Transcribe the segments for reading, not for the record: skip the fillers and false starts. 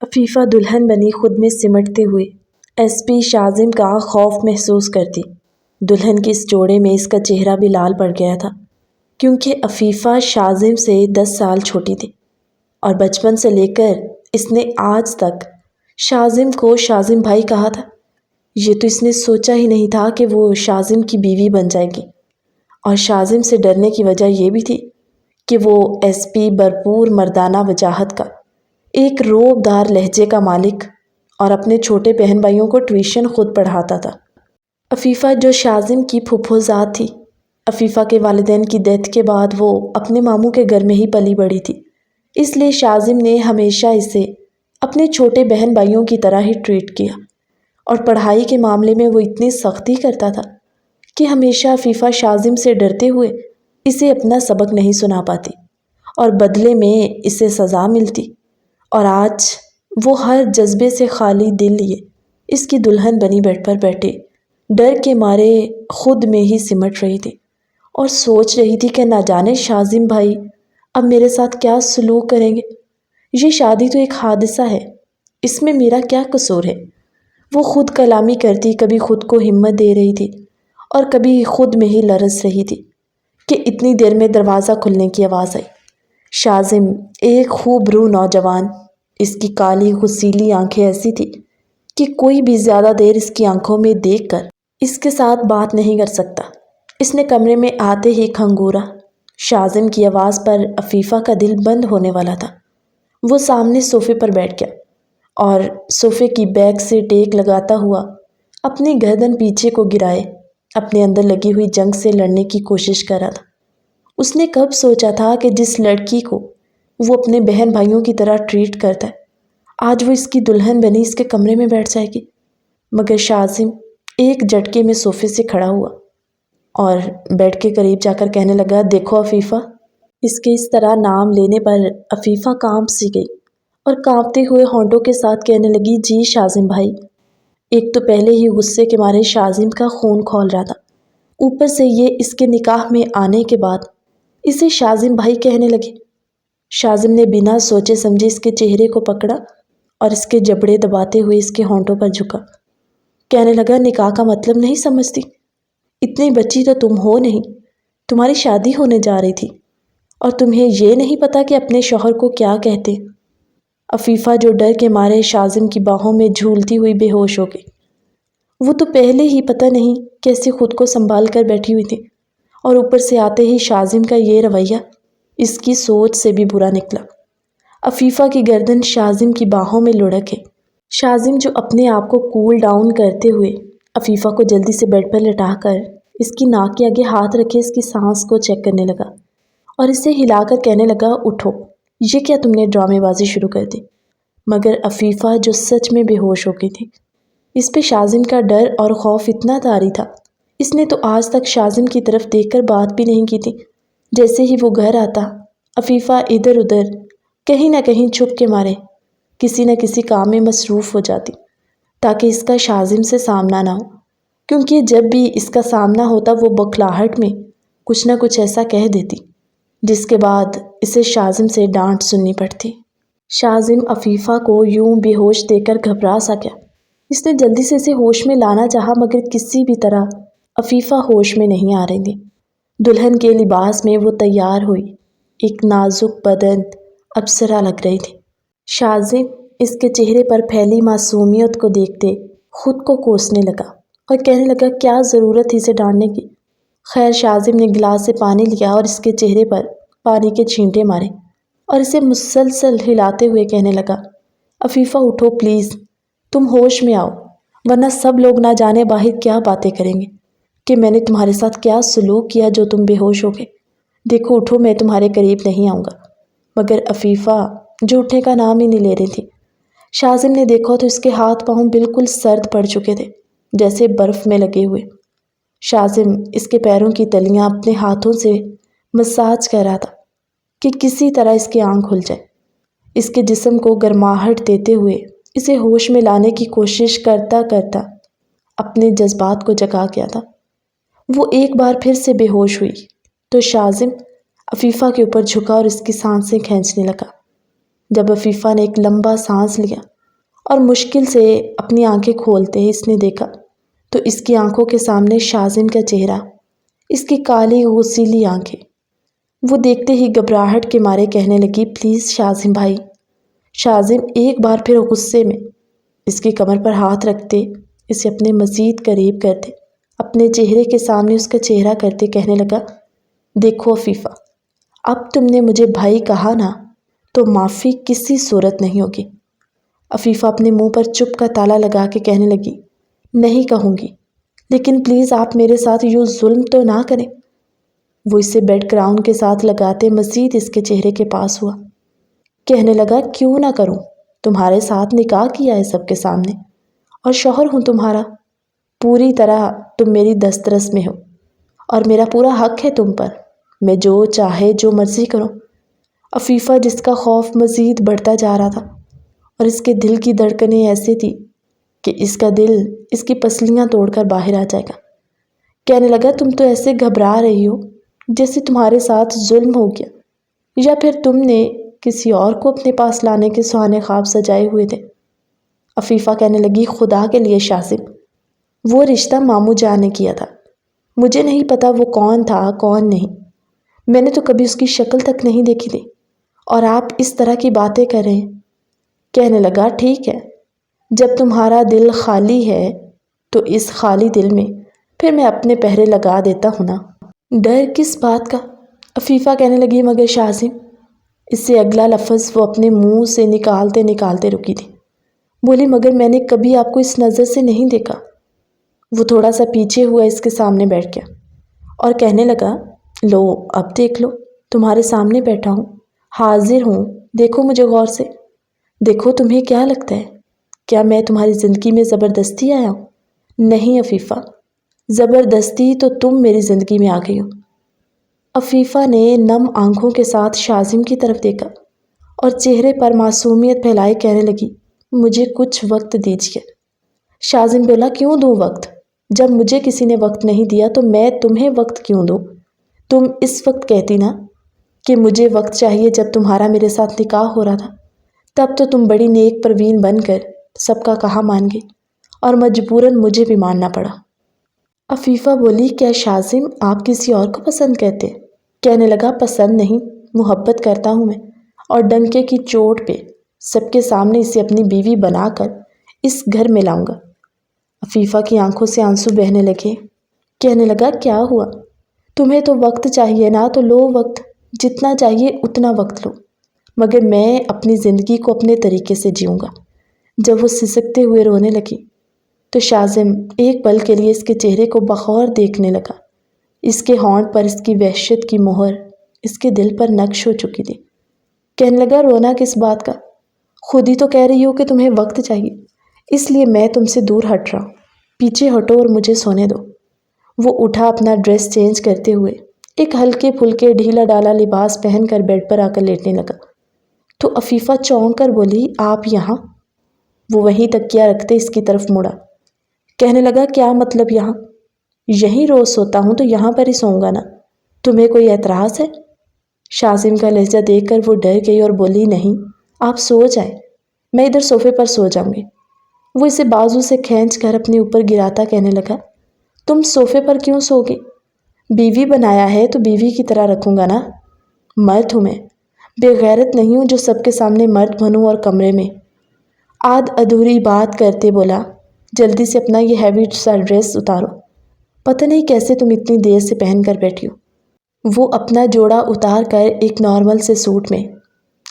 عفیفہ دلہن بنی خود میں سمٹتے ہوئے ایس پی شاذم کا خوف محسوس کرتی۔ دلہن کے اس جوڑے میں اس کا چہرہ بھی لال پڑ گیا تھا، کیونکہ عفیفہ شاذم سے 10 سال چھوٹی تھی، اور بچپن سے لے کر اس نے آج تک شاذم کو شاذم بھائی کہا تھا۔ یہ تو اس نے سوچا ہی نہیں تھا کہ وہ شاذم کی بیوی بن جائے گی، اور شاذم سے ڈرنے کی وجہ یہ بھی تھی کہ وہ ایس پی بھرپور مردانہ وجاہت کا، ایک روب دار لہجے کا مالک، اور اپنے چھوٹے بہن بھائیوں کو ٹیوشن خود پڑھاتا تھا۔ عفیفہ جو شاذم کی پھپھوزاد تھی، عفیفہ کے والدین کی ڈیتھ کے بعد وہ اپنے ماموں کے گھر میں ہی پلی بڑھی تھی، اس لیے شاذم نے ہمیشہ اسے اپنے چھوٹے بہن بھائیوں کی طرح ہی ٹریٹ کیا، اور پڑھائی کے معاملے میں وہ اتنی سختی کرتا تھا کہ ہمیشہ عفیفہ شاذم سے ڈرتے ہوئے اسے اپنا سبق نہیں سنا پاتی، اور بدلے میں اسے سزا ملتی، اور آج وہ ہر جذبے سے خالی دل لیے اس کی دلہن بنی بیڈ پر بیٹھے ڈر کے مارے خود میں ہی سمٹ رہی تھی، اور سوچ رہی تھی کہ نہ جانے شاذم بھائی اب میرے ساتھ کیا سلوک کریں گے۔ یہ شادی تو ایک حادثہ ہے، اس میں میرا کیا قصور ہے؟ وہ خود کلامی کرتی، کبھی خود کو ہمت دے رہی تھی اور کبھی خود میں ہی لرز رہی تھی کہ اتنی دیر میں دروازہ کھلنے کی آواز آئی۔ شاذم ایک خوب رو نوجوان، اس کی کالی غسیلی آنکھیں ایسی تھی کہ کوئی بھی زیادہ دیر اس کی آنکھوں میں دیکھ کر اس کے ساتھ بات نہیں کر سکتا۔ اس نے کمرے میں آتے ہی کھنگورا۔ شاذم کی آواز پر عفیفہ کا دل بند ہونے والا تھا۔ وہ سامنے صوفے پر بیٹھ گیا اور صوفے کی بیک سے ٹیک لگاتا ہوا اپنی گردن پیچھے کو گرائے اپنے اندر لگی ہوئی جنگ سے لڑنے کی کوشش کر رہا تھا۔ اس نے کب سوچا تھا کہ جس لڑکی کو وہ اپنے بہن بھائیوں کی طرح ٹریٹ کرتا ہے، آج وہ اس کی دلہن بنی اس کے کمرے میں بیٹھ جائے گی؟ مگر شاذم ایک جھٹکے میں صوفے سے کھڑا ہوا اور بیڈ کے قریب جا کر کہنے لگا، دیکھو عفیفہ۔ اس کے اس طرح نام لینے پر عفیفہ کانپ سی گئی اور کانپتے ہوئے ہونٹوں کے ساتھ کہنے لگی، جی شاذم بھائی۔ ایک تو پہلے ہی غصے کے مارے شاذم کا خون کھول رہا تھا، اوپر سے یہ اس کے نکاح میں آنے کے بعد اسے شاذم بھائی کہنے لگے۔ شاذم نے بنا سوچے سمجھے اس کے چہرے کو پکڑا اور اس کے جبڑے دباتے ہوئے اس کے ہونٹوں پر جھکا، کہنے لگا، نکاح کا مطلب نہیں سمجھتی؟ اتنی بچی تو تم ہو نہیں، تمہاری شادی ہونے جا رہی تھی، اور تمہیں یہ نہیں پتا کہ اپنے شوہر کو کیا کہتے؟ عفیفہ جو ڈر کے مارے شاذم کی باہوں میں جھولتی ہوئی بے ہوش ہو گئی۔ وہ تو پہلے ہی پتہ نہیں کیسے خود کو سنبھال کر بیٹھی ہوئی تھی، اور اوپر سے آتے ہی شاذم کا یہ رویہ اس کی سوچ سے بھی برا نکلا۔ عفیفہ کی گردن شاذم کی باہوں میں لڑک ہے۔ شاذم جو اپنے آپ کو کول ڈاؤن کرتے ہوئے عفیفہ کو جلدی سے بیڈ پر لٹا کر اس کی ناک کے آگے ہاتھ رکھے اس کی سانس کو چیک کرنے لگا اور اسے ہلا کر کہنے لگا، اٹھو، یہ کیا تم نے ڈرامے بازی شروع کر دی؟ مگر عفیفہ جو سچ میں بے ہوش ہو گئی تھی، اس پہ شاذم کا ڈر اور خوف اتنا طاری تھا، اس نے تو آج تک شاذم کی طرف دیکھ کر بات بھی نہیں کی تھی۔ جیسے ہی وہ گھر آتا، عفیفہ ادھر ادھر کہیں نہ کہیں چھپ کے مارے کسی نہ کسی کام میں مصروف ہو جاتی تاکہ اس کا شاذم سے سامنا نہ ہو، کیونکہ جب بھی اس کا سامنا ہوتا وہ بکھلاہٹ میں کچھ نہ کچھ ایسا کہہ دیتی جس کے بعد اسے شاذم سے ڈانٹ سننی پڑتی۔ شاذم عفیفہ کو یوں بے ہوش دیکھ کر گھبرا سا گیا۔ اس نے جلدی سے اسے ہوش میں لانا چاہا، مگر کسی بھی طرح عفیفہ ہوش میں نہیں آ رہی تھی۔ دلہن کے لباس میں وہ تیار ہوئی ایک نازک بدن ابصرہ لگ رہی تھی۔ شاذم اس کے چہرے پر پھیلی معصومیت کو دیکھتے خود کو کوسنے لگا اور کہنے لگا، کیا ضرورت تھی اسے ڈانٹنے کی؟ خیر، شاذم نے گلاس سے پانی لیا اور اس کے چہرے پر پانی کے چھینٹے مارے اور اسے مسلسل ہلاتے ہوئے کہنے لگا، عفیفہ اٹھو پلیز، تم ہوش میں آؤ، ورنہ سب لوگ نہ جانے باہر کیا باتیں کریں گے کہ میں نے تمہارے ساتھ کیا سلوک کیا جو تم بے ہوش ہو گئے۔ دیکھو اٹھو، میں تمہارے قریب نہیں آؤں گا۔ مگر عفیفہ جو اٹھنے کا نام ہی نہیں لے رہی تھی۔ شاذم نے دیکھا تو اس کے ہاتھ پاؤں بالکل سرد پڑ چکے تھے، جیسے برف میں لگے ہوئے۔ شاذم اس کے پیروں کی تلیاں اپنے ہاتھوں سے مساج کر رہا تھا کہ کسی طرح اس کی آنکھ کھل جائے۔ اس کے جسم کو گرماہٹ دیتے ہوئے اسے ہوش میں لانے کی کوشش کرتا کرتا اپنے جذبات کو جگا گیا تھا۔ وہ ایک بار پھر سے بے ہوش ہوئی تو شاذم عفیفہ کے اوپر جھکا اور اس کی سانسیں کھینچنے لگا۔ جب عفیفہ نے ایک لمبا سانس لیا اور مشکل سے اپنی آنکھیں کھولتے ہی اس نے دیکھا تو اس کی آنکھوں کے سامنے شاذم کا چہرہ، اس کی کالی غسیلی آنکھیں۔ وہ دیکھتے ہی گھبراہٹ کے مارے کہنے لگی، پلیز شاذم بھائی۔ شاذم ایک بار پھر غصے میں اس کی کمر پر ہاتھ رکھتے اسے اپنے مزید قریب کرتے، اپنے چہرے کے سامنے اس کا چہرہ کرتے کہنے لگا، دیکھو عفیفہ، اب تم نے مجھے بھائی کہا نا تو معافی کسی صورت نہیں ہوگی۔ عفیفہ اپنے منہ پر چپ کا تالا لگا کے کہنے لگی، نہیں کہوں گی، لیکن پلیز آپ میرے ساتھ یوں ظلم تو نہ کریں۔ وہ اسے بیڈ کراؤن کے ساتھ لگاتے مزید اس کے چہرے کے پاس ہوا، کہنے لگا، کیوں نہ کروں، تمہارے ساتھ نکاح کیا ہے سب کے سامنے، اور شوہر ہوں تمہارا، پوری طرح تم میری دسترس میں ہو، اور میرا پورا حق ہے تم پر، میں جو چاہے جو مرضی کروں۔ عفیفہ جس کا خوف مزید بڑھتا جا رہا تھا اور اس کے دل کی دھڑکنیں ایسی تھی کہ اس کا دل اس کی پسلیاں توڑ کر باہر آ جائے گا، کہنے لگا، تم تو ایسے گھبرا رہی ہو جیسے تمہارے ساتھ ظلم ہو گیا، یا پھر تم نے کسی اور کو اپنے پاس لانے کے سہانے خواب سجائے ہوئے تھے۔ عفیفہ کہنے لگی، خدا کے لیے شاذم، وہ رشتہ ماموں جان نے کیا تھا، مجھے نہیں پتا وہ کون تھا کون نہیں، میں نے تو کبھی اس کی شکل تک نہیں دیکھی تھی، اور آپ اس طرح کی باتیں کر رہے ہیں۔ کہنے لگا، ٹھیک ہے، جب تمہارا دل خالی ہے تو اس خالی دل میں پھر میں اپنے پہرے لگا دیتا ہوں نا۔ ڈر کس بات کا؟ عفیفہ کہنے لگی، مگر شاذم، اس سے اگلا لفظ وہ اپنے منہ سے نکالتے نکالتے رکی تھی، بولی، مگر میں نے کبھی آپ کو اس نظر سے نہیں دیکھا۔ وہ تھوڑا سا پیچھے ہوا اس کے سامنے بیٹھ گیا اور کہنے لگا، لو اب دیکھ لو، تمہارے سامنے بیٹھا ہوں، حاضر ہوں، دیکھو مجھے غور سے، دیکھو تمہیں کیا لگتا ہے، کیا میں تمہاری زندگی میں زبردستی آیا ہوں؟ نہیں عفیفہ، زبردستی تو تم میری زندگی میں آ گئی ہو۔ عفیفہ نے نم آنکھوں کے ساتھ شاذم کی طرف دیکھا اور چہرے پر معصومیت پھیلائے کہنے لگی، مجھے کچھ وقت دیجیے۔ شاذم بولا، کیوں دوں وقت؟ جب مجھے کسی نے وقت نہیں دیا تو میں تمہیں وقت کیوں دوں؟ تم اس وقت کہتی نا کہ مجھے وقت چاہیے جب تمہارا میرے ساتھ نکاح ہو رہا تھا، تب تو تم بڑی نیک پروین بن کر سب کا کہا مان گئی، اور مجبوراً مجھے بھی ماننا پڑا۔ عفیفہ بولی، کیا شاذم آپ کسی اور کو پسند کرتے؟ کہنے لگا، پسند نہیں، محبت کرتا ہوں میں، اور ڈنکے کی چوٹ پہ سب کے سامنے اسے اپنی بیوی بنا کر اس گھر میں لاؤں گا۔ عفیفہ کی آنکھوں سے آنسو بہنے لگے، کہنے لگا، کیا ہوا؟ تمہیں تو وقت چاہیے نا تو لو وقت، جتنا چاہیے اتنا وقت لو، مگر میں اپنی زندگی کو اپنے طریقے سے جیوں گا۔ جب وہ سسکتے ہوئے رونے لگی تو شاذم ایک پل کے لیے اس کے چہرے کو بغور دیکھنے لگا، اس کے ہونٹ پر اس کی وحشت کی مہر اس کے دل پر نقش ہو چکی تھی۔ کہنے لگا، رونا کس بات کا؟ خود ہی تو کہہ رہی ہو کہ تمہیں وقت چاہیے، اس لیے میں تم سے دور ہٹ رہا ہوں، پیچھے ہٹو اور مجھے سونے دو۔ وہ اٹھا اپنا ڈریس چینج کرتے ہوئے ایک ہلکے پھلکے ڈھیلا ڈالا لباس پہن کر بیڈ پر آ کر لیٹنے لگا تو عفیفہ چونک کر بولی، آپ یہاں؟ وہ وہیں تکیہ رکھتے اس کی طرف مڑا، کہنے لگا، کیا مطلب یہاں؟ یہیں روز سوتا ہوں تو یہاں پر ہی سوؤں گا نا، تمہیں کوئی اعتراض ہے؟ شاذم کا لہجہ دیکھ کر وہ ڈر گئی اور بولی، نہیں، آپ سو جائیں، میں ادھر صوفے پر سو جاؤں گی۔ وہ اسے بازو سے کھینچ کر اپنے اوپر گراتا کہنے لگا، تم صوفے پر کیوں سو گے؟ بیوی بنایا ہے تو بیوی کی طرح رکھوں گا نا، مرد ہوں میں، بے غیرت نہیں ہوں جو سب کے سامنے مرد بنوں اور کمرے میں۔ آدھ ادھوری بات کرتے بولا، جلدی سے اپنا یہ ہیوی سا ڈریس اتارو، پتہ نہیں کیسے تم اتنی دیر سے پہن کر بیٹھی ہو۔ وہ اپنا جوڑا اتار کر ایک نارمل سے سوٹ میں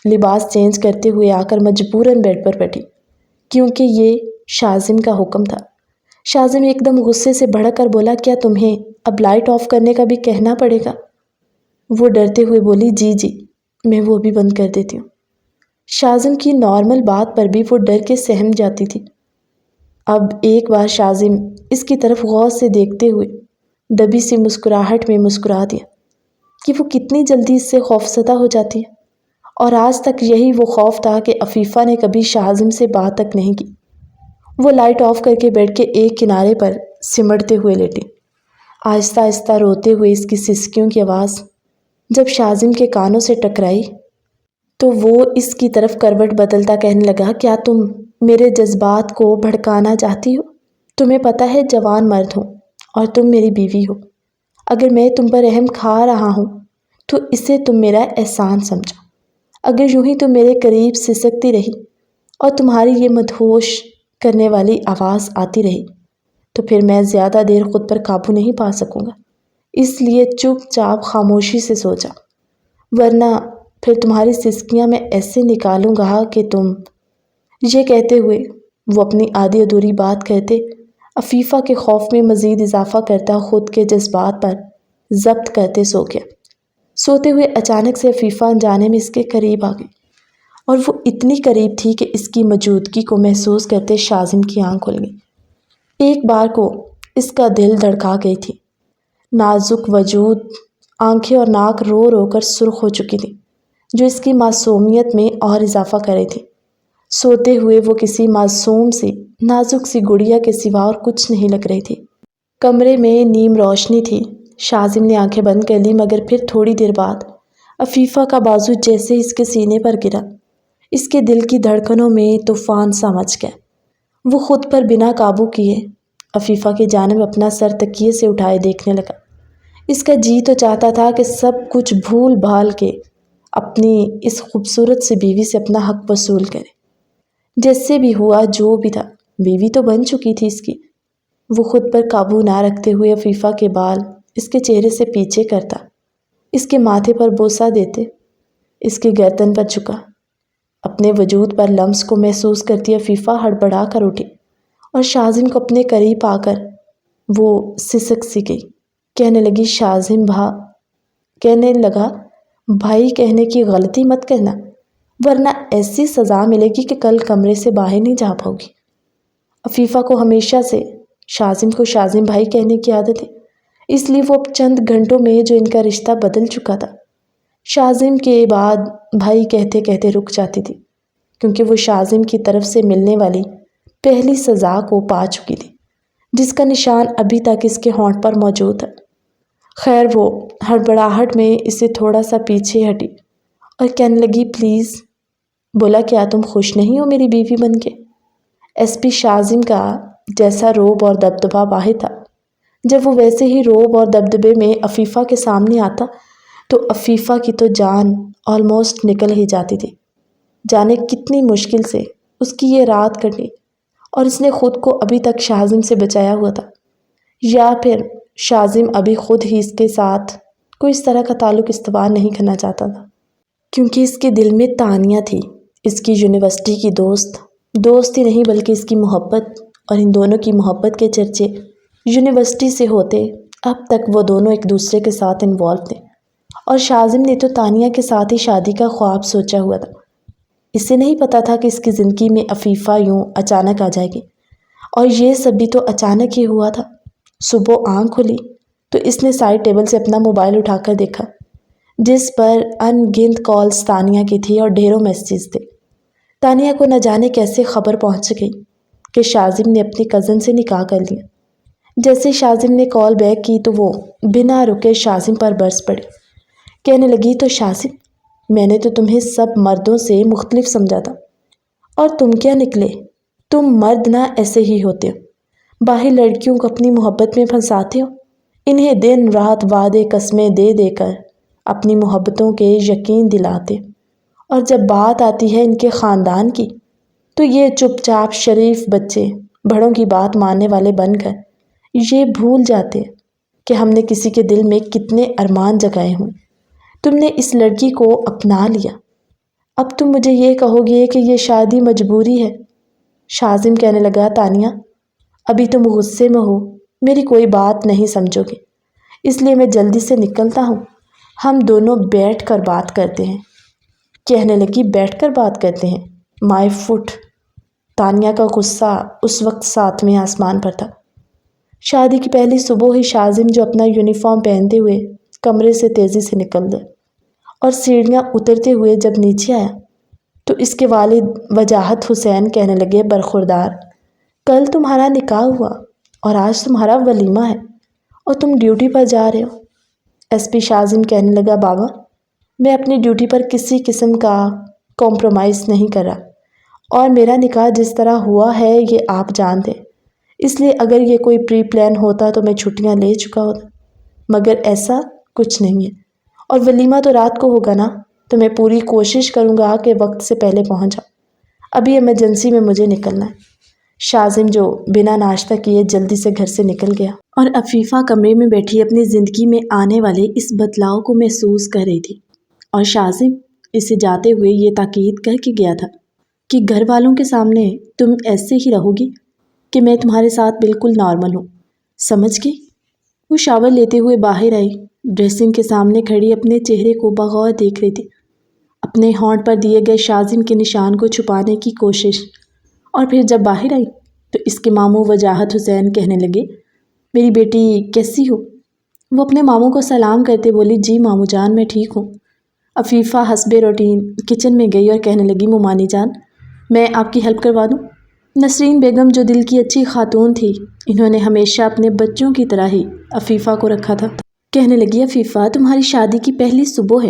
لباس چینج کرتے ہوئے آ کر مجبوراً بیڈ پر بیٹھی، کیونکہ یہ شاذم کا حکم تھا۔ شاذم ایک دم غصے سے بھڑک کر بولا، کیا تمہیں اب لائٹ آف کرنے کا بھی کہنا پڑے گا؟ وہ ڈرتے ہوئے بولی، جی جی، میں وہ بھی بند کر دیتی ہوں۔ شاذم کی نارمل بات پر بھی وہ ڈر کے سہم جاتی تھی۔ اب ایک بار شاذم اس کی طرف غور سے دیکھتے ہوئے دبی سی مسکراہٹ میں مسکرا دیا کہ وہ کتنی جلدی اس سے خوفزدہ ہو جاتی ہے، اور آج تک یہی وہ خوف تھا کہ عفیفہ نے کبھی شاذم سے بات تک نہیں کی۔ وہ لائٹ آف کر کے بیڈ کے ایک کنارے پر سمٹتے ہوئے لیٹی، آہستہ آہستہ روتے ہوئے اس کی سسکیوں کی آواز جب شاذم کے کانوں سے ٹکرائی تو وہ اس کی طرف کروٹ بدلتا کہنے لگا، کیا تم میرے جذبات کو بھڑکانا چاہتی ہو؟ تمہیں پتہ ہے جوان مرد ہوں اور تم میری بیوی ہو۔ اگر میں تم پر رحم کھا رہا ہوں تو اسے تم میرا احسان سمجھو۔ اگر یوں ہی تم میرے قریب سسکتی رہی اور تمہاری یہ مدہوش کرنے والی آواز آتی رہی تو پھر میں زیادہ دیر خود پر قابو نہیں پا سکوں گا، اس لیے چپ چاپ خاموشی سے سو جاؤ، ورنہ پھر تمہاری سسکیاں میں ایسے نکالوں گا کہ تم… یہ کہتے ہوئے وہ اپنی آدھی ادھوری بات کہتے عفیفہ کے خوف میں مزید اضافہ کرتا خود کے جذبات پر ضبط کرتے سو گیا۔ سوتے ہوئے اچانک سے عفیفہ انجانے میں اس کے قریب آ گئی، اور وہ اتنی قریب تھی کہ اس کی موجودگی کو محسوس کرتے شاذم کی آنکھ کھل گئی۔ ایک بار کو اس کا دل دھڑکا گئی تھی۔ نازک وجود، آنکھیں اور ناک رو رو کر سرخ ہو چکی تھی، جو اس کی معصومیت میں اور اضافہ کر رہی تھی۔ سوتے ہوئے وہ کسی معصوم سی نازک سی گڑیا کے سوا اور کچھ نہیں لگ رہی تھی۔ کمرے میں نیم روشنی تھی۔ شاذم نے آنکھیں بند کر لی، مگر پھر تھوڑی دیر بعد عفیفہ کا بازو جیسے اس کے سینے پر گرا، اس کے دل کی دھڑکنوں میں طوفان سا مچ گیا۔ وہ خود پر بنا قابو کیے عفیفہ کی جانب اپنا سر تکیے سے اٹھائے دیکھنے لگا۔ اس کا جی تو چاہتا تھا کہ سب کچھ بھول بھال کے اپنی اس خوبصورت سی بیوی سے اپنا حق وصول کرے۔ جیسے بھی ہوا، جو بھی تھا، بیوی تو بن چکی تھی اس کی۔ وہ خود پر قابو نہ رکھتے ہوئے عفیفہ کے بال اس کے چہرے سے پیچھے کرتا، اس کے ماتھے پر بوسہ دیتے، اس کی گردن پر جھکا۔ اپنے وجود پر لمس کو محسوس کرتی عفیفہ ہڑبڑا کر اٹھی اور شاذم کو اپنے قریب آ کر وہ سسک سی گئی۔ کہنے لگی، شاذم کہنے لگا، بھائی کہنے کی غلطی مت کرنا، ورنہ ایسی سزا ملے گی کہ کل کمرے سے باہر نہیں جا پاؤ گی۔ عفیفہ کو ہمیشہ سے شاذم کو شاذم بھائی کہنے کی عادت ہے، اس لیے وہ اب چند گھنٹوں میں جو ان کا رشتہ بدل چکا تھا، شاذم کے بعد بھائی کہتے کہتے رک جاتی تھی، کیونکہ وہ شاذم کی طرف سے ملنے والی پہلی سزا کو پا چکی تھی، جس کا نشان ابھی تک اس کے ہونٹ پر موجود ہے۔ خیر، وہ ہڑبڑاہٹ میں اسے تھوڑا سا پیچھے ہٹی اور کہنے لگی، پلیز۔ بولا، کیا تم خوش نہیں ہو میری بیوی بن کے؟ ایس پی شاذم کا جیسا روب اور دبدبہ واحد تھا، جب وہ ویسے ہی روب اور دبدبے میں عفیفہ کے سامنے آتا تو عفیفہ کی تو جان آلموسٹ نکل ہی جاتی تھی۔ جانے کتنی مشکل سے اس کی یہ رات کٹی، اور اس نے خود کو ابھی تک شاذم سے بچایا ہوا تھا، یا پھر شاذم ابھی خود ہی اس کے ساتھ کوئی اس طرح کا تعلق استوار نہیں کرنا چاہتا تھا، کیونکہ اس کے دل میں تانیہ تھی، اس کی یونیورسٹی کی دوست ہی نہیں بلکہ اس کی محبت، اور ان دونوں کی محبت کے چرچے یونیورسٹی سے ہوتے اب تک وہ دونوں ایک دوسرے کے ساتھ انوالو تھے، اور شاذم نے تو تانیہ کے ساتھ ہی شادی کا خواب سوچا ہوا تھا۔ اسے نہیں پتا تھا کہ اس کی زندگی میں عفیفہ یوں اچانک آ جائے گی، اور یہ سب بھی تو اچانک ہی ہوا تھا۔ صبح آنکھ کھلی تو اس نے سائڈ ٹیبل سے اپنا موبائل اٹھا کر دیکھا، جس پر ان گنت کالز تانیہ کی تھی اور ڈھیروں میسیجز تھے۔ تانیہ کو نہ جانے کیسے خبر پہنچ گئی کہ شاذم نے اپنی کزن سے نکاح کر لیا۔ جیسے شاذم نے کال بیک کی تو وہ بنا رکے شاذم پر برس پڑی، کہنے لگی، تو شاذم، میں نے تو تمہیں سب مردوں سے مختلف سمجھا تھا، اور تم کیا نکلے؟ تم مرد نہ ایسے ہی ہوتے ہو، باہر لڑکیوں کو اپنی محبت میں پھنساتے ہو، انہیں دن رات وعدے قسمیں دے دے کر اپنی محبتوں کے یقین دلاتے، اور جب بات آتی ہے ان کے خاندان کی تو یہ چپ چاپ شریف بچے بڑوں کی بات ماننے والے بن کر یہ بھول جاتے کہ ہم نے کسی کے دل میں کتنے ارمان جگائے ہوں۔ تم نے اس لڑکی کو اپنا لیا، اب تم مجھے یہ کہو گے کہ یہ شادی مجبوری ہے؟ شاذم کہنے لگا، تانیہ، ابھی تم غصے میں ہو، میری کوئی بات نہیں سمجھو گے، اس لیے میں جلدی سے نکلتا ہوں، ہم دونوں بیٹھ کر بات کرتے ہیں۔ کہنے لگی، بیٹھ کر بات کرتے ہیں؟ مائی فٹ! تانیہ کا غصہ اس وقت ساتویں آسمان پر تھا۔ شادی کی پہلی صبح ہی شاذم، جو اپنا یونیفارم پہنتے ہوئے کمرے سے تیزی سے نکل گیا اور سیڑھیاں اترتے ہوئے جب نیچے آیا تو اس کے والد وجاہت حسین کہنے لگے، برخوردار، کل تمہارا نکاح ہوا اور آج تمہارا ولیمہ ہے اور تم ڈیوٹی پر جا رہے ہو۔ ایس پی شاذم کہنے لگا، بابا، میں اپنی ڈیوٹی پر کسی قسم کا کمپرومائز نہیں کر رہا، اور میرا نکاح جس طرح ہوا ہے یہ آپ جانتے، اس لیے اگر یہ کوئی پری پلان ہوتا تو میں چھٹیاں لے چکا ہوتا، مگر ایسا کچھ نہیں ہے۔ اور ولیمہ تو رات کو ہوگا نا، تو میں پوری کوشش کروں گا کہ وقت سے پہلے پہنچ جاؤں۔ ابھی ایمرجنسی میں مجھے نکلنا ہے۔ شاذم جو بنا ناشتہ کیے جلدی سے گھر سے نکل گیا، اور عفیفہ کمرے میں بیٹھی اپنی زندگی میں آنے والے اس بدلاؤ کو محسوس کر رہی تھی، اور شاذم اسے جاتے ہوئے یہ تاکید کر کے گیا تھا کہ گھر والوں کے سامنے تم ایسے ہی رہو گی کہ میں تمہارے ساتھ بالکل نارمل ہوں، سمجھ گئی؟ وہ شاور لیتے ہوئے باہر آئی، ڈریسنگ کے سامنے کھڑی اپنے چہرے کو بغور دیکھ رہی تھی، اپنے ہونٹ پر دیے گئے شاذم کے نشان کو چھپانے کی کوشش۔ اور پھر جب باہر آئی تو اس کے ماموں وجاہت حسین کہنے لگے، میری بیٹی کیسی ہو؟ وہ اپنے ماموں کو سلام کرتے بولی، جی ماموں جان میں ٹھیک ہوں۔ عفیفہ حسب روٹین کچن میں گئی اور کہنے لگی، ممانی جان میں آپ کی ہیلپ کروا دوں؟ نسرین بیگم جو دل کی اچھی خاتون تھی، انہوں نے ہمیشہ اپنے بچوں کی طرح ہی عفیفہ کو رکھا تھا، کہنے لگی، عفیفہ تمہاری شادی کی پہلی صبح ہے،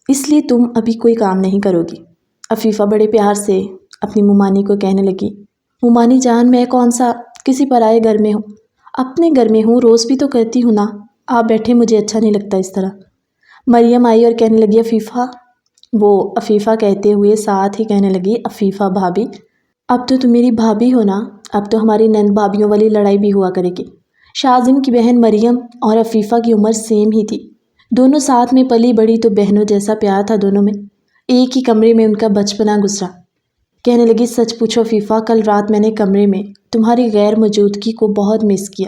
اس لیے تم ابھی کوئی کام نہیں کرو گی۔ عفیفہ بڑے پیار سے اپنی ممانی کو کہنے لگی، ممانی جان میں کون سا کسی پرائے گھر میں ہوں، اپنے گھر میں ہوں، روز بھی تو کرتی ہوں نا، آپ بیٹھے مجھے اچھا نہیں لگتا اس طرح۔ مریم آئی اور کہنے لگی، عفیفہ، وہ عفیفہ کہتے ہوئے ساتھ ہی کہنے لگی، عفیفہ بھابھی اب تو تم میری بھابھی ہو نا، اب تو ہماری نند بھابھیوں والی لڑائی بھی ہوا کرے گی۔ شاذم کی بہن مریم اور عفیفہ کی عمر سیم ہی تھی، دونوں ساتھ میں پلی بڑی تو بہنوں جیسا پیار تھا دونوں میں، ایک ہی کمرے میں ان کا بچپنا گزرا۔ کہنے لگی، سچ پوچھو عفیفہ، کل رات میں نے کمرے میں تمہاری غیر موجودگی کو بہت مس کیا۔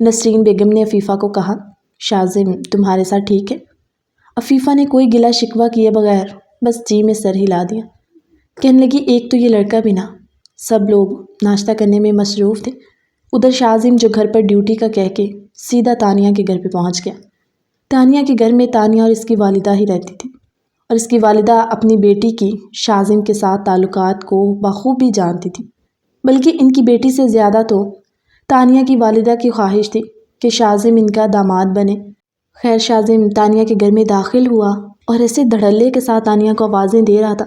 نسرین بیگم نے عفیفہ کو کہا، شاذم تمہارے ساتھ ٹھیک ہے؟ عفیفہ نے کوئی گلا شکوہ کیے بغیر بس جی میں سر ہلا دیا، کہنے لگی، ایک تو یہ لڑکا بھی نا، سب لوگ ناشتہ کرنے میں مصروف تھے، ادھر شاذم جو گھر پر ڈیوٹی کا کہہ کے سیدھا تانیہ کے گھر پہ پہنچ گیا۔ تانیہ کے گھر میں تانیہ اور اس کی والدہ ہی رہتی تھی، اور اس کی والدہ اپنی بیٹی کی شاذم کے ساتھ تعلقات کو بخوبی جانتی تھی، بلکہ ان کی بیٹی سے زیادہ تو تانیہ کی والدہ کی خواہش تھی کہ شاذم ان کا داماد بنے۔ خیر شاذم تانیہ کے گھر میں داخل ہوا اور ایسے دھڑلے کے ساتھ تانیہ کو آوازیں دے رہا تھا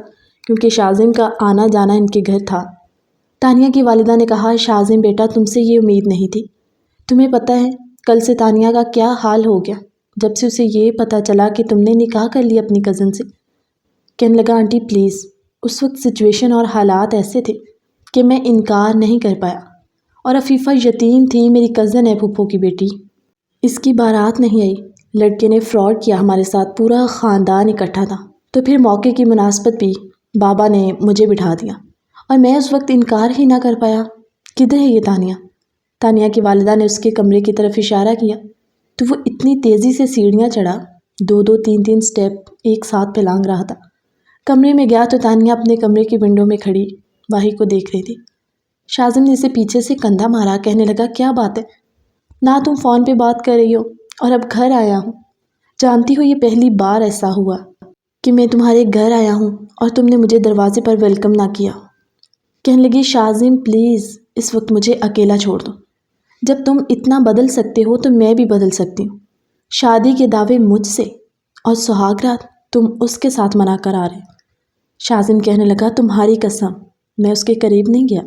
کیونکہ شاذم کا آنا جانا ان کے گھر تھا۔ تانیہ کی والدہ نے کہا، شاذم بیٹا تم سے یہ امید نہیں تھی، تمہیں پتہ ہے کل سے تانیہ کا کیا حال ہو گیا جب سے اسے یہ پتہ چلا کہ تم نے نکاح کر لیا اپنی کزن سے۔ کہنے لگا، آنٹی پلیز، اس وقت سچویشن اور حالات ایسے تھے کہ میں انکار نہیں کر پایا، اور عفیفہ یتیم تھی، میری کزن ہے پھپھو کی بیٹی، اس کی بارات نہیں آئی، لڑکے نے فراڈ کیا ہمارے ساتھ، پورا خاندان اکٹھا تھا، تو پھر موقع کی مناسبت بھی بابا نے مجھے بٹھا دیا اور میں اس وقت انکار ہی نہ کر پایا۔ کدھر ہے یہ تانیہ؟ تانیہ کی والدہ نے اس کے کمرے کی طرف اشارہ کیا تو وہ اتنی تیزی سے سیڑھیاں چڑھا، دو تین سٹیپ ایک ساتھ پھلانگ رہا تھا۔ کمرے میں گیا تو تانیہ اپنے کمرے کی ونڈو میں کھڑی واہی کو دیکھ رہی تھی۔ شاذم نے اسے پیچھے سے کندھا مارا، کہنے لگا، کیا بات ہے؟ نہ تم فون پہ بات کر رہی ہو اور اب گھر آیا ہوں، جانتی ہو یہ پہلی بار ایسا ہوا کہ میں تمہارے گھر آیا ہوں اور تم نے مجھے دروازے پر ویلکم نہ کیا۔ کہنے لگی، شاذم پلیز اس وقت مجھے اکیلا چھوڑ دو، جب تم اتنا بدل سکتے ہو تو میں بھی بدل سکتی ہوں۔ شادی کے دعوے مجھ سے اور سہاگ رات تم اس کے ساتھ منا کر آ رہے۔ شاذم کہنے لگا، تمہاری قسم میں اس کے قریب نہیں گیا،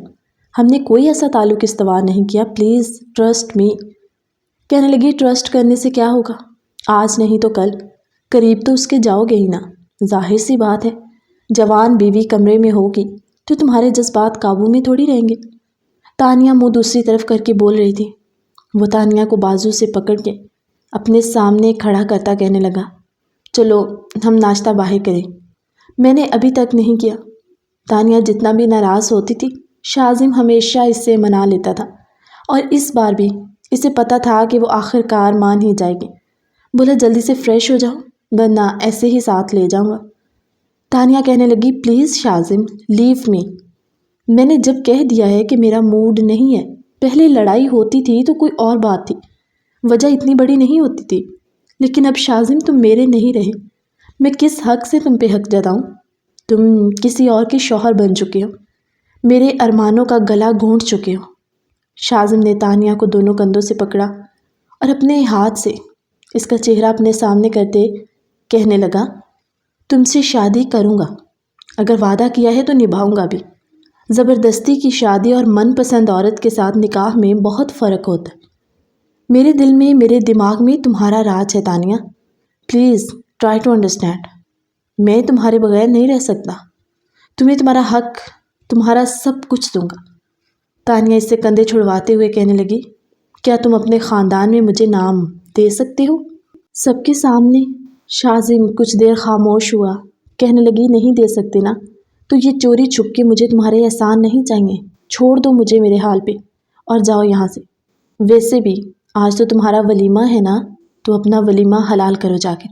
ہم نے کوئی ایسا تعلق استوار نہیں کیا، پلیز ٹرسٹ می۔ کہنے لگی، ٹرسٹ کرنے سے کیا ہوگا، آج نہیں تو کل قریب تو اس کے جاؤ گے ہی نا، ظاہر سی بات ہے جوان بیوی کمرے میں ہوگی تو تمہارے جذبات قابو میں تھوڑی رہیں گے۔ تانیہ منہ دوسری طرف کر کے بول رہی تھی۔ وہ تانیہ کو بازو سے پکڑ کے اپنے سامنے کھڑا کرتا کہنے لگا، چلو ہم ناشتہ باہر کریں، میں نے ابھی تک نہیں کیا۔ تانیہ جتنا بھی ناراض ہوتی تھی، شاذم ہمیشہ اس سے منا لیتا تھا، اور اس بار بھی اسے پتہ تھا کہ وہ آخر کار مان ہی جائے گی۔ بولا، جلدی سے فریش ہو جاؤ ورنہ ایسے ہی ساتھ لے جاؤں گا۔ تانیہ کہنے لگی، پلیز شاذم لیو می، میں نے جب کہہ دیا ہے کہ میرا موڈ نہیں ہے، پہلے لڑائی ہوتی تھی تو کوئی اور بات تھی، وجہ اتنی بڑی نہیں ہوتی تھی، لیکن اب شاذم تم میرے نہیں رہے، میں کس حق سے تم پہ حق جتاؤں؟ تم کسی اور کے شوہر بن چکے ہو، میرے ارمانوں کا گلا گھونٹ چکے ہو۔ شاذم نے تانیہ کو دونوں کندھوں سے پکڑا اور اپنے ہاتھ سے اس کا چہرہ اپنے سامنے کرتے کہنے لگا، تم سے شادی کروں گا، اگر وعدہ کیا ہے تو نبھاؤں گا بھی۔ زبردستی کی شادی اور من پسند عورت کے ساتھ نکاح میں بہت فرق ہوتا ہے۔ میرے دل میں، میرے دماغ میں تمہارا راج ہے Tania, please try to understand. میں تمہارے بغیر نہیں رہ سکتا، تمہیں تمہارا حق، تمہارا سب کچھ دوں گا۔ تانیہ اس سے کندھے چھڑواتے ہوئے کہنے لگی، کیا تم اپنے خاندان میں مجھے نام دے سکتے ہو؟ سب کے سامنے؟ شاذم کچھ دیر خاموش ہوا، کہنے لگی، نہیں دے سکتے نا، تو یہ چوری چھپ کے مجھے تمہارے احسان نہیں چاہیے، چھوڑ دو مجھے میرے حال پہ اور جاؤ یہاں سے۔ ویسے بھی آج تو تمہارا ولیمہ ہے نا، تو اپنا ولیمہ حلال کرو جا کے۔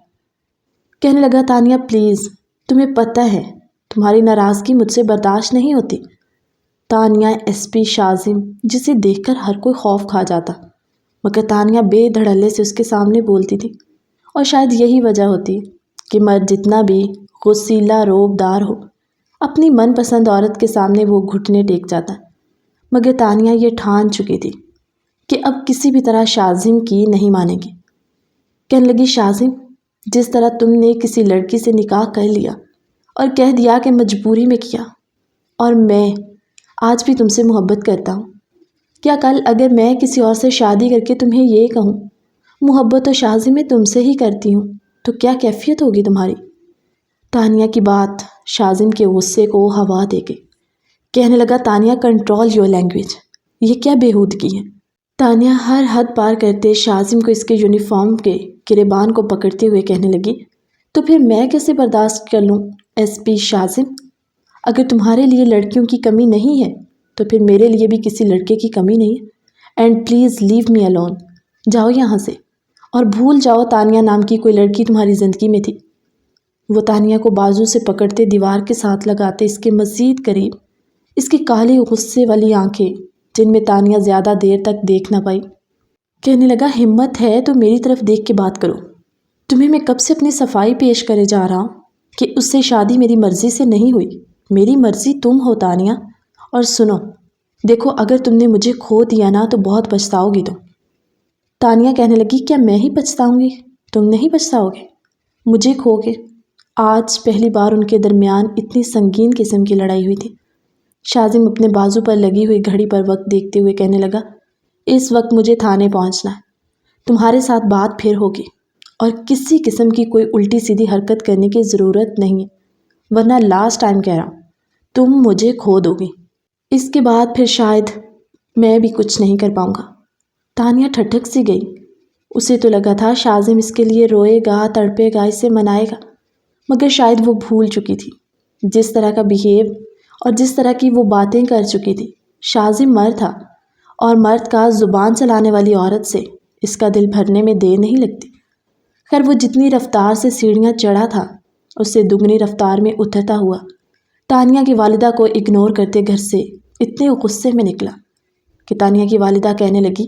کہنے لگا، تانیہ پلیز، تمہیں پتہ ہے تمہاری ناراضگی مجھ سے برداشت نہیں ہوتی۔ تانیہ ایس پی شاذم، جسے دیکھ کر ہر کوئی خوف کھا جاتا، مگر تانیہ بے دھڑلے سے اس کے سامنے بولتی تھی، اور شاید یہی وجہ ہوتی کہ مرد جتنا بھی غصیلا روب دار ہو، اپنی من پسند عورت کے سامنے وہ گھٹنے ٹیک جاتا۔ مگر تانیہ یہ ٹھان چکی تھی کہ اب کسی بھی طرح شاذم کی نہیں مانے گی۔ کہنے لگی، شاذم، جس طرح تم نے کسی لڑکی سے نکاح کر لیا اور کہہ دیا کہ مجبوری میں کیا، اور میں آج بھی تم سے محبت کرتا ہوں، کیا کل اگر میں کسی اور سے شادی کر کے تمہیں یہ کہوں محبت و شاذم میں تم سے ہی کرتی ہوں، تو کیا کیفیت ہوگی تمہاری؟ تانیہ کی بات شاذم کے غصے کو ہوا دے گئی۔ کہنے لگا، تانیہ کنٹرول یور لینگویج، یہ کیا بےہودگی ہے؟ تانیہ ہر حد پار کرتے شاذم کو اس کے یونیفارم کے گریبان کو پکڑتے ہوئے کہنے لگی، تو پھر میں کیسے برداشت کر لوں ایس پی شاذم؟ اگر تمہارے لیے لڑکیوں کی کمی نہیں ہے تو پھر میرے لیے بھی کسی لڑکے کی کمی نہیں ہے، and please leave me alone, جاؤ یہاں سے اور بھول جاؤ تانیہ نام کی کوئی لڑکی تمہاری زندگی میں تھی۔ وہ تانیہ کو بازو سے پکڑتے دیوار کے ساتھ لگاتے اس کے مزید قریب، اس کی کالی غصے والی آنکھیں جن میں تانیہ زیادہ دیر تک دیکھ نہ پائی، کہنے لگا، ہمت ہے تو میری طرف دیکھ کے بات کرو۔ تمہیں میں کب سے اپنی صفائی پیش کرے جا رہا ہوں کہ اس سے شادی میری مرضی سے نہیں ہوئی، میری مرضی تم ہو تانیہ، اور سنو، دیکھو اگر تم نے مجھے کھو دیا نا تو بہت پچھتاؤ گی تم۔ تانیہ کہنے لگی، کیا میں ہی پچھتاؤں گی؟ تم نہیں پچھتاؤ گے مجھے کھو کے؟ آج پہلی بار ان کے درمیان اتنی سنگین قسم کی لڑائی ہوئی تھی۔ شاذم اپنے بازو پر لگی ہوئی گھڑی پر وقت دیکھتے ہوئے کہنے لگا، اس وقت مجھے تھانے پہنچنا ہے، تمہارے ساتھ بات پھر ہوگی، اور کسی قسم کی کوئی الٹی سیدھی حرکت کرنے کی ضرورت نہیں ہے، ورنہ لاسٹ ٹائم کہہ رہا ہوں، تم مجھے کھو دو گی، اس کے بعد پھر شاید میں بھی کچھ نہیں کر پاؤں گا۔ تانیہ ٹھٹک سی گئی، اسے تو لگا تھا شاذم اس کے لیے روئے گا، تڑپے گا، اسے منائے گا، مگر شاید وہ بھول چکی تھی جس طرح کا بیہیو اور جس طرح کی وہ باتیں کر چکی تھی۔ شاذم مرد تھا، اور مرد کا زبان چلانے والی عورت سے اس کا دل بھرنے میں دیر نہیں لگتی۔ خیر وہ جتنی رفتار سے سیڑھیاں چڑھا تھا، اس سے دگنی رفتار میں اترتا ہوا تانیہ کی والدہ کو اگنور کرتے گھر سے اتنے غصے میں نکلا کہ تانیہ کی والدہ کہنے لگی،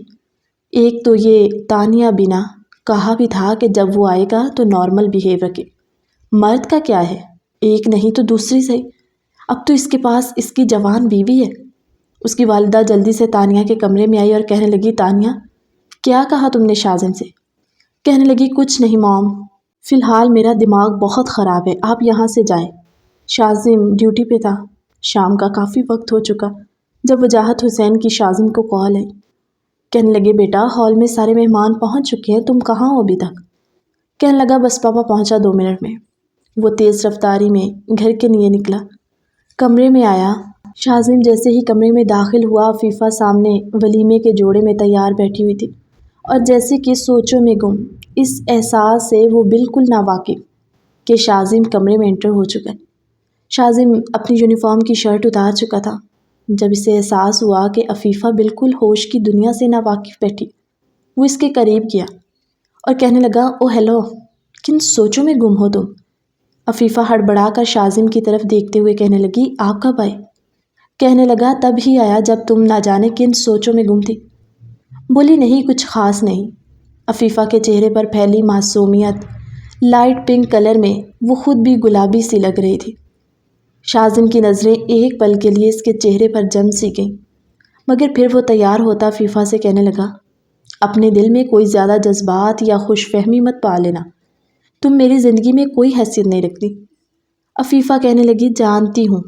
ایک تو یہ تانیہ بنا کہا بھی تھا کہ جب وہ آئے گا تو نارمل بیہیو رکھے، مرد کا کیا ہے، ایک نہیں تو دوسری صحیح، اب تو اس کے پاس اس کی جوان بیوی ہے۔ اس کی والدہ جلدی سے تانیہ کے کمرے میں آئی اور کہنے لگی، تانیہ کیا کہا تم نے شاذم سے؟ کہنے لگی، کچھ نہیں موم، فی الحال میرا دماغ بہت خراب ہے، آپ یہاں سے جائیں۔ شاذم ڈیوٹی پہ تھا، شام کا کافی وقت ہو چکا جب وجاہت حسین کی شاذم کو کال ہے۔ کہنے لگے، بیٹا ہال میں سارے مہمان پہنچ چکے ہیں، تم کہاں ہو ابھی تک؟ کہنے لگا، بس پاپا پہنچا 2 منٹ میں۔ وہ تیز رفتاری میں گھر کے لیے نکلا، کمرے میں آیا۔ شاذم جیسے ہی کمرے میں داخل ہوا، عفیفہ سامنے ولیمے کے جوڑے میں تیار بیٹھی ہوئی تھی، اور جیسے کہ سوچوں میں گم، اس احساس سے وہ بالکل ناواقف کہ شاذم کمرے میں انٹر ہو چکا ہے۔ شاذم اپنی یونیفارم کی شرٹ اتار چکا تھا جب اسے احساس ہوا کہ عفیفہ بالکل ہوش کی دنیا سے ناواقف بیٹھی۔ وہ اس کے قریب گیا اور کہنے لگا، او ہیلو، کن سوچوں میں گم ہو تم؟ عفیفہ ہڑبڑا کر شاذم کی طرف دیکھتے ہوئے کہنے لگی، آپ کب آئے؟ کہنے لگا، تب ہی آیا جب تم نہ جانے کن سوچوں میں گم تھی۔ بولی، نہیں کچھ خاص نہیں۔ عفیفہ کے چہرے پر پھیلی معصومیت لائٹ پنک کلر میں وہ خود بھی گلابی سی لگ رہی تھی۔ شاذم کی نظریں ایک پل کے لیے اس کے چہرے پر جم سی گئیں، مگر پھر وہ تیار ہوتا عفیفہ سے کہنے لگا، اپنے دل میں کوئی زیادہ جذبات یا خوش فہمی مت پا لینا، تم میری زندگی میں کوئی حیثیت نہیں رکھتی۔ عفیفہ کہنے لگی جانتی ہوں،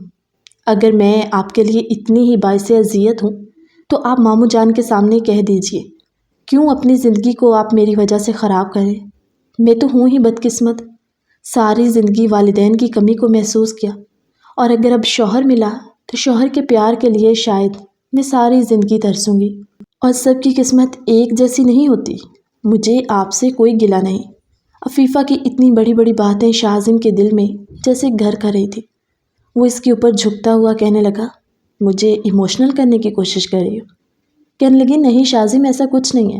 اگر میں آپ کے لیے اتنی ہی باعث اذیت ہوں تو آپ ماموں جان کے سامنے کہہ دیجئے، کیوں اپنی زندگی کو آپ میری وجہ سے خراب کریں؟ میں تو ہوں ہی بدقسمت، ساری زندگی والدین کی کمی کو محسوس کیا، اور اگر اب شوہر ملا تو شوہر کے پیار کے لیے شاید میں ساری زندگی ترسوں گی، اور سب کی قسمت ایک جیسی نہیں ہوتی، مجھے آپ سے کوئی گلہ نہیں۔ عفیفہ کی اتنی بڑی بڑی باتیں شاہزم کے دل میں جیسے گھر کر رہی تھی۔ وہ اس کے اوپر جھکتا ہوا کہنے لگا، مجھے ایموشنل کرنے کی کوشش کر رہی ہو؟ کہنے لگی نہیں شاہزم، ایسا کچھ نہیں ہے،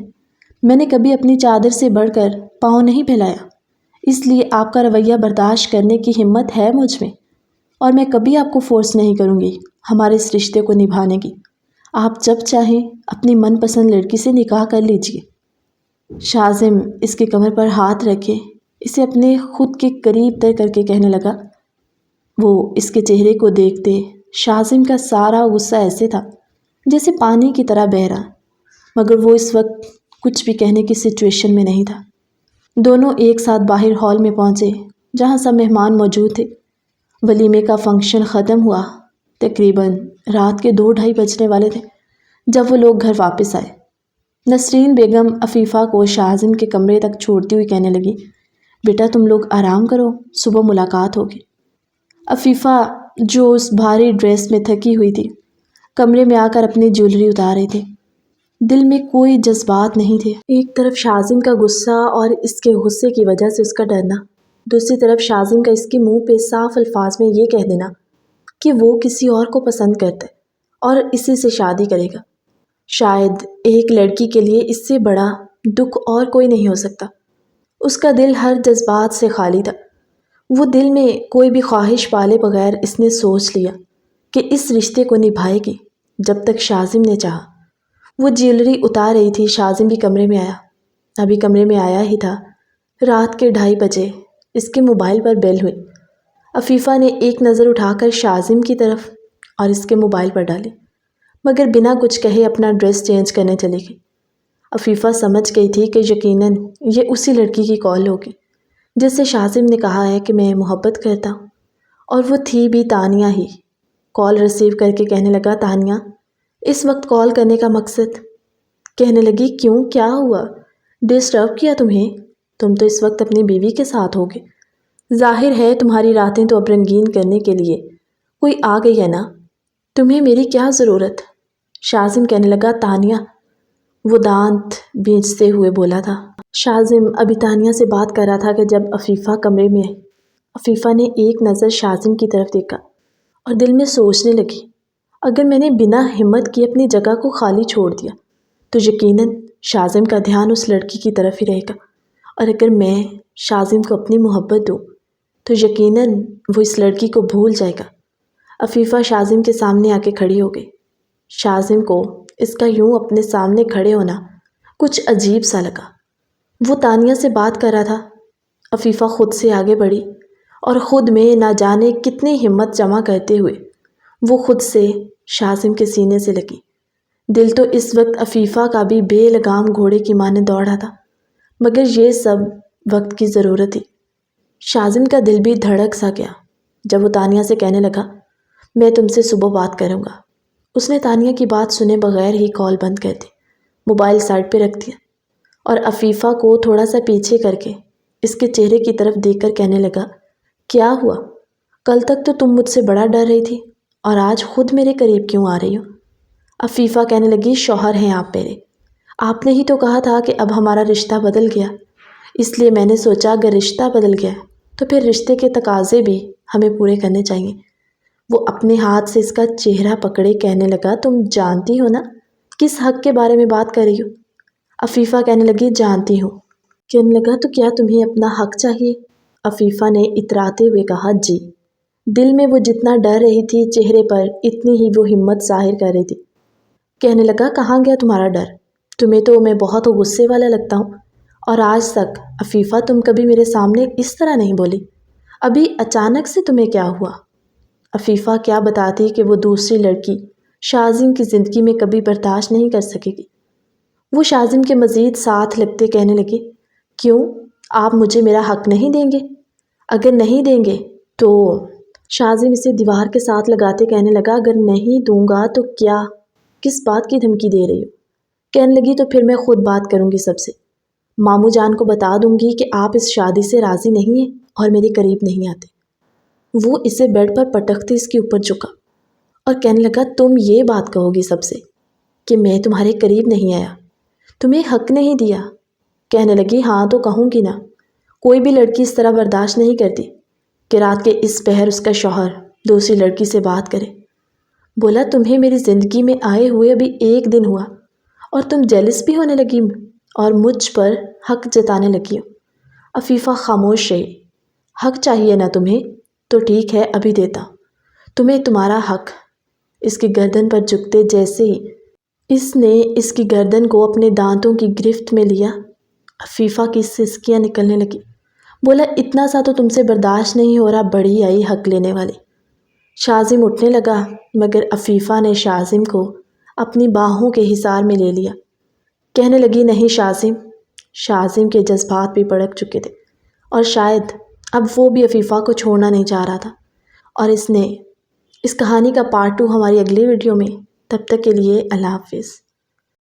میں نے کبھی اپنی چادر سے بڑھ کر پاؤں نہیں پھیلایا، اس لیے آپ کا رویہ برداشت کرنے کی ہمت ہے مجھ میں، اور میں کبھی آپ کو فورس نہیں کروں گی ہمارے اس رشتے کو نبھانے کی، آپ جب چاہیں اپنی من پسند لڑکی سے نکاح کر لیجئے۔ شاہزم اس کے کمر پر ہاتھ رکھے اسے اپنے خود کے قریب تر کر کے کہنے لگا۔ وہ اس کے چہرے کو دیکھتے شاہزم کا سارا غصہ ایسے تھا جیسے پانی کی طرح بہہ رہا، مگر وہ اس وقت کچھ بھی کہنے کی سچویشن میں نہیں تھا۔ دونوں ایک ساتھ باہر ہال میں پہنچے جہاں سب مہمان موجود تھے۔ ولیمے کا فنکشن ختم ہوا، تقریباً رات کے 2:30 بجنے والے تھے جب وہ لوگ گھر واپس آئے۔ نسرین بیگم عفیفہ کو شاہزم کے کمرے تک چھوڑتی ہوئی کہنے لگی، بیٹا تم لوگ آرام کرو، صبح ملاقات ہوگی۔ عفیفہ جو اس بھاری ڈریس میں تھکی ہوئی تھی، کمرے میں آ کر اپنی جیولری اتار رہی تھی۔ دل میں کوئی جذبات نہیں تھے، ایک طرف شاہزم کا غصہ اور اس کے غصے کی وجہ سے اس کا ڈرنا، دوسری طرف شاہزم کا اس کے منہ پہ صاف الفاظ میں یہ کہہ دینا کہ وہ کسی اور کو پسند کرتا ہے اور اسی سے شادی کرے گا۔ شاید ایک لڑکی کے لیے اس سے بڑا دکھ اور کوئی نہیں ہو سکتا۔ اس کا دل ہر جذبات سے خالی تھا، وہ دل میں کوئی بھی خواہش پالے بغیر اس نے سوچ لیا کہ اس رشتے کو نبھائے گی جب تک شاہزم نے چاہا۔ وہ جیولری اتار رہی تھی، شاہزم بھی کمرے میں آیا، ابھی کمرے میں آیا ہی تھا، رات کے 2:30 بجے اس کے موبائل پر بیل ہوئی۔ عفیفہ نے ایک نظر اٹھا کر شاہزم کی طرف اور اس کے موبائل پر ڈالی، مگر بنا کچھ کہے اپنا ڈریس چینج کرنے چلی گئی۔ عفیفہ سمجھ گئی تھی کہ یقیناً یہ اسی لڑکی کی کال ہوگی جس سے شاہزم نے کہا ہے کہ میں محبت کرتا ہوں، اور وہ تھی بھی تانیہ ہی۔ کال ریسیو کر کے کہنے لگا، تانیہ اس وقت کال کرنے کا مقصد؟ کہنے لگی کیوں، کیا ہوا، ڈسٹرب کیا تمہیں؟ تم تو اس وقت اپنی بیوی کے ساتھ ہوگے، ظاہر ہے تمہاری راتیں تو اب رنگین کرنے کے لیے کوئی آ گئی ہے نا، تمہیں میری کیا ضرورت؟ شاہزم کہنے لگا، تانیہ، وہ دانت بھینچتے ہوئے بولا تھا۔ شاہزم ابھی تانیہ سے بات کر رہا تھا کہ جب عفیفہ کمرے میں آئی۔ عفیفہ نے ایک نظر شاہزم کی طرف دیکھا اور دل میں سوچنے لگی، اگر میں نے بنا ہمت کی اپنی جگہ کو خالی چھوڑ دیا تو یقیناً شاہزم کا دھیان اس لڑکی کی طرف ہی رہے گا، اور اگر میں شاہزم کو اپنی محبت دوں تو یقیناً وہ اس لڑکی کو بھول جائے گا۔ عفیفہ شاہزم کے سامنے آ کے کھڑی ہو گئی۔ شاہزم کو اس کا یوں اپنے سامنے کھڑے ہونا کچھ عجیب سا لگا۔ وہ تانیہ سے بات کر رہا تھا۔ عفیفہ خود سے آگے بڑھی اور خود میں نہ جانے کتنی ہمت جمع کرتے ہوئے وہ خود سے شاہزم کے سینے سے لگی۔ دل تو اس وقت عفیفہ کا بھی بے لگام گھوڑے کی مانند دوڑ رہا تھا، مگر یہ سب وقت کی ضرورت تھی۔ شاہزم کا دل بھی دھڑک سا گیا جب وہ تانیہ سے کہنے لگا، میں تم سے صبح بات کروں گا۔ اس نے تانیہ کی بات سنے بغیر ہی کال بند کر دی، موبائل سائڈ پہ رکھ دیا، اور عفیفہ کو تھوڑا سا پیچھے کر کے اس کے چہرے کی طرف دیکھ کر کہنے لگا، کیا ہوا؟ کل تک تو تم مجھ سے بڑا ڈر رہی تھی اور آج خود میرے قریب کیوں آ رہی ہو؟ عفیفہ کہنے لگی، شوہر ہیں آپ میرے، آپ نے ہی تو کہا تھا کہ اب ہمارا رشتہ بدل گیا، اس لیے میں نے سوچا اگر رشتہ بدل گیا تو پھر رشتے کے تقاضے بھی ہمیں پورے کرنے چاہیے۔ وہ اپنے ہاتھ سے اس کا چہرہ پکڑے کہنے لگا، تم جانتی ہو نا کس حق کے بارے میں بات کر رہی ہو؟ عفیفہ کہنے لگی، جانتی ہوں۔ کہنے لگا، تو کیا تمہیں اپنا حق چاہیے؟ عفیفہ نے اتراتے ہوئے کہا، جی۔ دل میں وہ جتنا ڈر رہی تھی چہرے پر اتنی ہی وہ ہمت ظاہر کر رہی تھی۔ کہنے لگا، کہاں گیا تمہارا ڈر؟ تمہیں تو میں بہت غصے والا لگتا ہوں، اور آج تک عفیفہ تم کبھی میرے سامنے اس طرح نہیں بولی، ابھی اچانک سے تمہیں کیا ہوا؟ عفیفہ کیا بتاتی کہ وہ دوسری لڑکی شاہزم کی زندگی میں کبھی برداشت نہیں کر سکے گی۔ وہ شاہزم کے مزید ساتھ لگتے کہنے لگی، کیوں، آپ مجھے میرا حق نہیں دیں گے؟ اگر نہیں دیں گے تو شاذم اسے دیوار کے ساتھ لگاتے کہنے لگا، اگر نہیں دوں گا تو کیا؟ کس بات کی دھمکی دے رہی ہو؟ کہنے لگی تو پھر میں خود بات کروں گی سب سے، ماموں جان کو بتا دوں گی کہ آپ اس شادی سے راضی نہیں ہیں اور میرے قریب نہیں آتے۔ وہ اسے بیڈ پر پٹکتے اس کے اوپر جھکا اور کہنے لگا، تم یہ بات کہو گی سب سے کہ میں تمہارے قریب نہیں آیا، تمہیں حق نہیں دیا؟ کہنے لگی، ہاں تو کہوں گی نا، کوئی بھی لڑکی اس طرح برداشت نہیں کرتی کہ رات کے اس پہر اس کا شوہر دوسری لڑکی سے بات کرے۔ بولا، تمہیں میری زندگی میں آئے ہوئے ابھی 1 دن ہوا اور تم جیلس بھی ہونے لگی اور مجھ پر حق جتانے لگی ہو۔ عفیفہ خاموش رہی۔ حق چاہیے نا تمہیں؟ تو ٹھیک ہے، ابھی دیتا تمہیں تمہارا حق۔ اس کی گردن پر جھکتے جیسے ہی اس نے اس کی گردن کو اپنے دانتوں کی گرفت میں لیا، عفیفہ کی سسکیاں نکلنے لگی۔ بولا، اتنا سا تو تم سے برداشت نہیں ہو رہا، بڑی آئی حق لینے والی۔ شاذم اٹھنے لگا مگر عفیفہ نے شاذم کو اپنی باہوں کے حصار میں لے لیا۔ کہنے لگی، نہیں شاذم۔ شاذم کے جذبات بھی بھڑک چکے تھے اور شاید اب وہ بھی عفیفہ کو چھوڑنا نہیں چاہ رہا تھا۔ اور اس کہانی کا پارٹ 2 ہماری اگلی ویڈیو میں۔ تب تک کے لیے اللہ حافظ۔